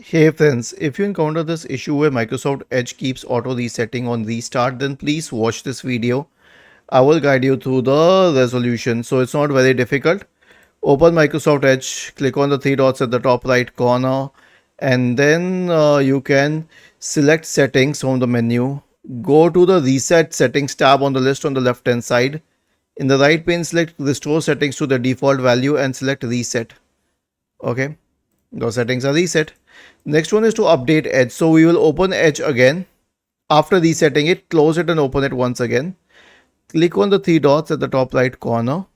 Hey friends, if you encounter this issue where Microsoft Edge keeps auto resetting on restart, then please watch this video. I will guide you through the resolution. So it's not very difficult. Open Microsoft Edge, click on the three dots at the top right corner, and then you can select settings from the menu. Go to the reset settings tab on the list on the left hand side. In the right pane, select restore settings to the default value and select reset. Okay, those settings are reset. Next one is to update Edge. So we will open Edge again. After resetting it, close it and open it once again. Click on the three dots at the top right corner.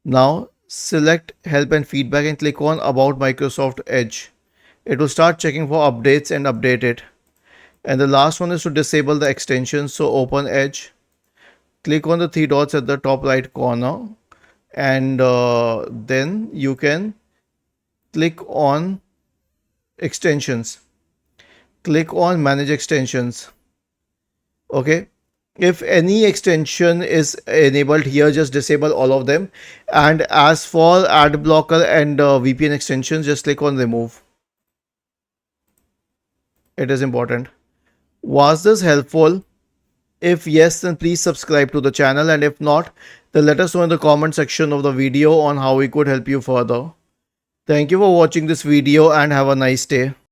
Now select help and feedback and click on about Microsoft Edge. It will start checking for updates and update it. And the last one is to disable the extension. So open Edge. Click on the three dots at the top right corner. And then you can click on extensions. Click on manage extensions. Okay, if any extension is enabled here, just disable all of them. And as for ad blocker and VPN extensions, just click on remove. It is important. Was this helpful? If yes, then please subscribe to the channel, and if not, then let us know in the comment section of the video on how we could help you further. Thank you for watching this video and have a nice day.